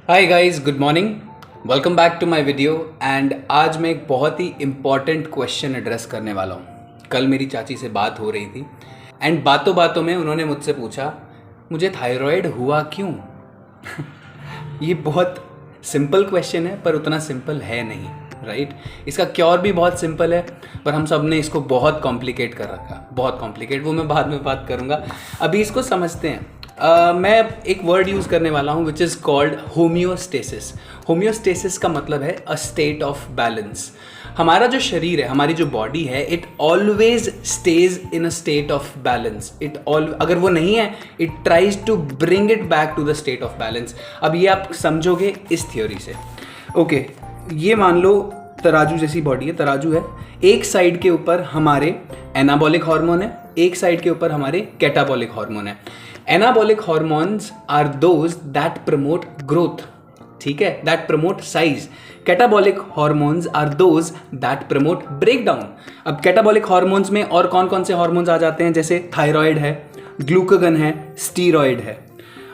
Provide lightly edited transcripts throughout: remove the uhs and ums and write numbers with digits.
Hi guys, good morning. Welcome back to my video. And आज मैं एक बहुत ही इम्पॉर्टेंट क्वेश्चन एड्रेस करने वाला हूँ। कल मेरी चाची से बात हो रही थी एंड बातों बातों में उन्होंने मुझसे पूछा, मुझे थायराइड हुआ क्यों? ये बहुत सिंपल क्वेश्चन है पर उतना सिंपल है नहीं, राइट? इसका क्योर भी बहुत सिंपल है पर हम सब ने इसको बहुत कॉम्प्लिकेट कर रखा, बहुत कॉम्प्लिकेट। वो मैं बाद में बात करूँगा, अभी इसको समझते हैं। मैं एक वर्ड यूज़ करने वाला हूँ which is called homeostasis. Homeostasis का मतलब है अ स्टेट ऑफ बैलेंस। हमारा जो शरीर है, हमारी जो बॉडी है, it always stays in a state of balance. अगर वो नहीं है, it tries to bring it back to the state of balance. अब ये आप समझोगे इस थ्योरी से। ओके, ये मान लो तराजू जैसी बॉडी है, तराजू है। एक साइड के ऊपर हमारे एनाबॉलिक हार्मोन है, एक साइड के ऊपर हमारे कैटाबॉलिक हार्मोन है। Anabolic hormones are those that promote growth, ठीक है, that promote size. Catabolic hormones are those that promote breakdown. अब कैटाबॉलिक हार्मोन्स में और कौन कौन से हार्मोन्स आ जाते हैं? जैसे थायराइड है, ग्लूकागन है, स्टीरॉयड है।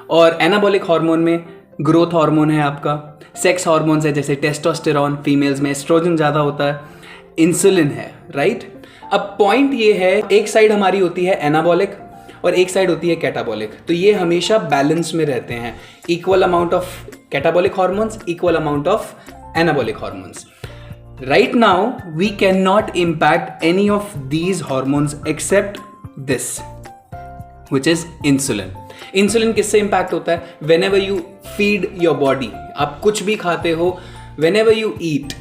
और एनाबॉलिक हार्मोन में ग्रोथ हार्मोन है आपका, सेक्स हार्मोन्स है जैसे टेस्टोस्टेरॉन, फीमेल्स में एस्ट्रोजन ज़्यादा होता है, इंसुलिन है, राइट? अब पॉइंट ये है, एक साइड हमारी होती है एनाबॉलिक और एक साइड होती है कैटाबॉलिक, तो ये हमेशा बैलेंस में रहते हैं। Equal amount of catabolic hormones, equal amount of anabolic hormones. Right now we can not impact any of these hormones except this which is insulin. Insulin किससे इंपैक्ट होता है? Whenever you feed your body, आप कुछ भी खाते हो, whenever you eat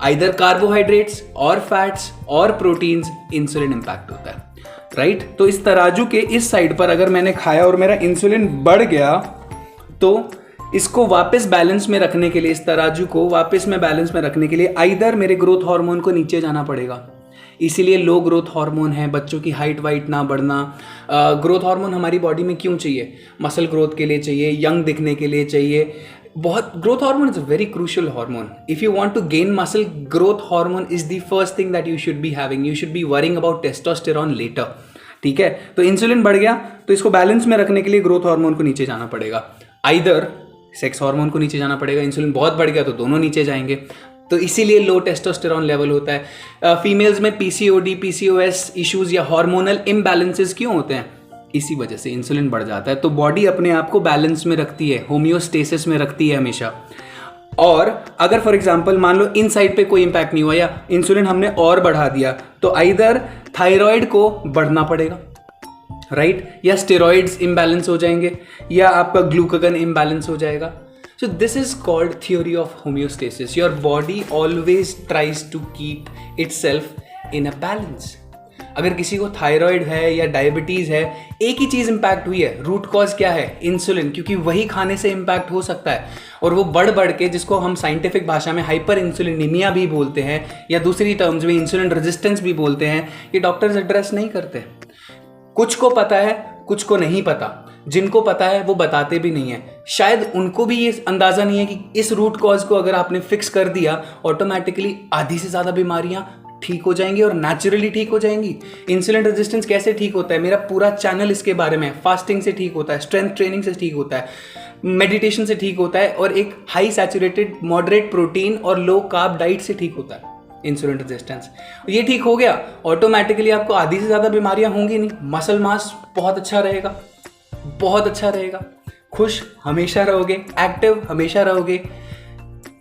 either carbohydrates और fats और प्रोटीन्स, इंसुलिन इंपैक्ट होता है, राइट? तो इस तराजू के इस साइड पर अगर मैंने खाया और मेरा इंसुलिन बढ़ गया, तो इसको वापस बैलेंस में रखने के लिए, इस तराजू को वापस में बैलेंस में रखने के लिए आइदर मेरे ग्रोथ हार्मोन को नीचे जाना पड़ेगा। इसीलिए लो ग्रोथ हार्मोन है, बच्चों की हाइट वाइट ना बढ़ना। ग्रोथ हार्मोन हमारी बॉडी में क्यों चाहिए? मसल ग्रोथ के लिए चाहिए, यंग दिखने के लिए चाहिए। बहुत growth hormone is a very crucial hormone. If you want to gain muscle, growth hormone is the first thing that you should be having. You should be worrying about testosterone later, ठीक है? तो insulin बढ़ गया तो इसको balance में रखने के लिए ग्रोथ हार्मोन को नीचे जाना पड़ेगा, आइदर सेक्स हार्मोन को नीचे जाना पड़ेगा। इंसुलिन बहुत बढ़ गया तो दोनों नीचे जाएंगे, तो इसीलिए लो टेस्टोस्टेरॉन लेवल होता है। फीमेल्स में पीसीओडी, पीसीओएस इश्यूज या हार्मोनल इम्बैलेंसेस क्यों होते हैं? इसी वजह से इंसुलिन बढ़ जाता है। तो बॉडी अपने आप को बैलेंस में रखती है, होम्योस्टेसिस में रखती है हमेशा। और अगर फॉर एग्जांपल मान लो इन साइड पे कोई इंपैक्ट नहीं हुआ या इंसुलिन हमने और बढ़ा दिया, तो आइदर थायराइड को बढ़ना पड़ेगा, राइट? या स्टेरॉइड्स इम्बैलेंस हो जाएंगे, या आपका ग्लूकागन इम्बैलेंस हो जाएगा। So this is called theory of homeostasis. Your body always tries to keep itself in a balance. अगर किसी को थायराइड है या डायबिटीज है, एक ही चीज इंपैक्ट हुई है, रूट कॉज क्या है? इंसुलिन, क्योंकि वही खाने से इंपैक्ट हो सकता है। और वो बढ़ बढ़ के, जिसको हम साइंटिफिक भाषा में हाइपर इंसुलिनीमिया भी बोलते हैं या दूसरी टर्म्स में इंसुलिन रेजिस्टेंस भी बोलते हैं, ये डॉक्टर्स एड्रेस नहीं करते। कुछ को पता है, कुछ को नहीं पता। जिनको पता है वो बताते भी नहीं है। शायद उनको भी ये अंदाजा नहीं है कि इस रूट कॉज को अगर आपने फिक्स कर दिया, ऑटोमेटिकली आधी से ज्यादा बीमारियां ठीक हो जाएंगी और नेचुरली ठीक हो जाएंगी। इंसुलिन रेजिस्टेंस कैसे ठीक होता है? मेरा पूरा चैनल इसके बारे में है। फास्टिंग से ठीक होता है, स्ट्रेंथ ट्रेनिंग से ठीक होता है, मेडिटेशन से ठीक होता है, और एक हाई सैचुरेटेड मॉडरेट प्रोटीन और लो कार्ब डाइट से ठीक होता है इंसुलिन रेजिस्टेंस। ये ठीक हो गया, ऑटोमेटिकली आपको आधी से ज्यादा बीमारियां होंगी नहीं। मसल मास बहुत अच्छा रहेगा, बहुत अच्छा रहेगा, खुश हमेशा रहोगे, एक्टिव हमेशा रहोगे।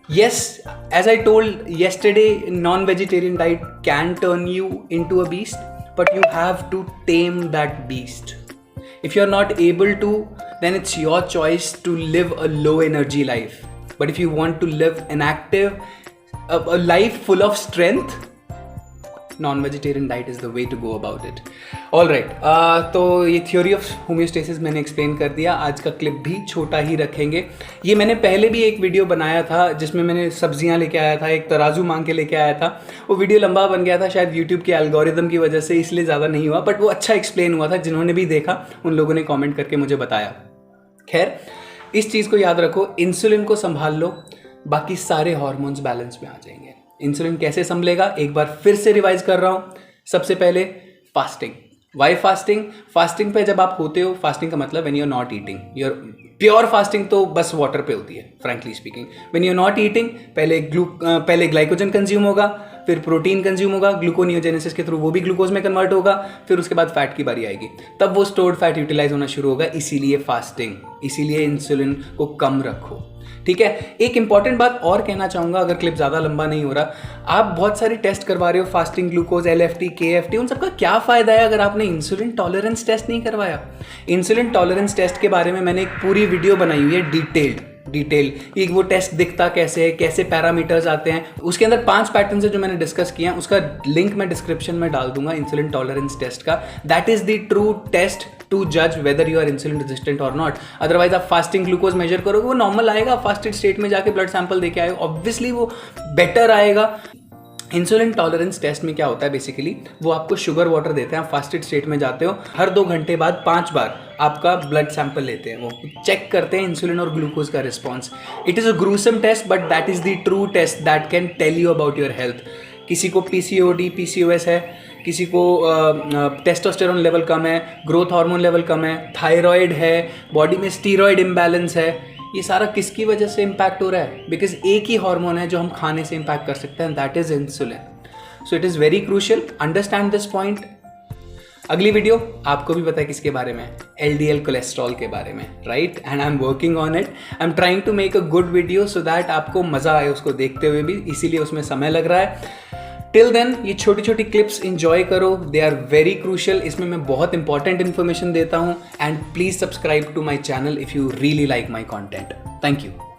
Yes, as I told yesterday, non-vegetarian diet can turn you into a beast, but you have to tame that beast. If you're not able to, then it's your choice to live a low energy life. But if you want to live an active, a life full of strength, non-vegetarian diet is the way to go about it. All right, तो ये theory of homeostasis मैंने explain कर दिया। आज का clip भी छोटा ही रखेंगे। ये मैंने पहले भी एक वीडियो बनाया था जिसमें मैंने सब्जियां लेके आया था, एक तराजू मांग के लेके आया था। वो वीडियो लंबा बन गया था, शायद यूट्यूब के एल्गोरिदम की वजह से, इसलिए ज़्यादा नहीं हुआ, बट वो अच्छा एक्सप्लेन हुआ था। जिन्होंने भी देखा उन लोगों ने कॉमेंट करके मुझे बताया। खैर, इस चीज़ को याद रखो, इंसुलिन को संभाल लो, बाकी सारे हार्मोन्स बैलेंस में आ जाएंगे। इंसुलिन कैसे संभलेगा? एक बार फिर से रिवाइज कर रहा हूँ। सबसे पहले फास्टिंग। Y fasting? फास्टिंग पे जब आप होते हो, फास्टिंग का मतलब when you are not eating, you are pure fasting तो बस वाटर पे होती है frankly speaking. When you not eating, पहले ग्लाइकोजन कंज्यूम होगा, फिर प्रोटीन कंज्यूम होगा, ग्लूकोनियोजेनेसिस के थ्रू वो भी ग्लूकोज में कन्वर्ट होगा, फिर उसके बाद फैट की बारी आएगी, तब वो स्टोर्ड फैट यूटिलाइज होना शुरू होगा। इसीलिए फास्टिंग, इसीलिए इंसुलिन को कम रखो, ठीक है। एक इंपॉर्टेंट बात और कहना चाहूँगा, अगर क्लिप ज़्यादा लंबा नहीं हो रहा, आप बहुत सारी टेस्ट करवा रहे हो, फास्टिंग ग्लूकोज, LFT, KFT, उन सबका क्या फ़ायदा है अगर आपने इंसुलिन टॉलरेंस टेस्ट नहीं करवाया। इंसुलिन टॉलरेंस टेस्ट के बारे में मैंने एक पूरी वीडियो बनाई हुई है, डिटेल एक वो टेस्ट दिखता कैसे है, कैसे पैरामीटर्स आते हैं, उसके अंदर 5 पैटर्न्स है जो मैंने डिस्कस किया है, उसका लिंक मैं डिस्क्रिप्शन में डाल दूंगा इंसुलिन टॉलरेंस टेस्ट का। That is the true test to जज whether you are insulin resistant और नॉट। अदरवाइज आप फास्टिंग ग्लूकोज मेजर करोगे, वो नॉर्मल आएगा, फास्टेड स्टेट में जाके ब्लड सैंपल देके आएगा, ऑब्वियसली वो बेटर आएगा। इंसुलिन टॉलरेंस टेस्ट में क्या होता है बेसिकली, वो आपको शुगर वाटर देते हैं, आप फास्टेड स्टेट में जाते हो, हर 2 घंटे बाद 5 बार आपका ब्लड सैंपल लेते हैं, वो चेक करते हैं इंसुलिन और ग्लूकोज का response. It is a gruesome test but that is the true test that can tell you about your health. किसी को PCOD, PCOS है, किसी को टेस्टोस्टेरोन लेवल कम है, ग्रोथ हार्मोन लेवल कम है, थायराइड है, बॉडी में स्टीरॉयड इम्बैलेंस है, ये सारा किसकी वजह से इम्पैक्ट हो रहा है? बिकॉज एक ही हार्मोन है जो हम खाने से इम्पैक्ट कर सकते हैं, that is insulin. So it is very crucial, understand this point. अगली वीडियो आपको भी पता है किसके बारे में, LDL कोलेस्ट्रॉल के बारे में, right? And I am working on it, I am trying to make a good video so that आपको मज़ा आए उसको देखते हुए भी, इसीलिए उसमें समय लग रहा है। टिल देन ये छोटी छोटी क्लिप्स इंजॉय करो, दे आर वेरी क्रूशियल, इसमें मैं बहुत इंपॉर्टेंट इन्फॉर्मेशन देता हूँ। And please subscribe to my channel if you really like my content. Thank you.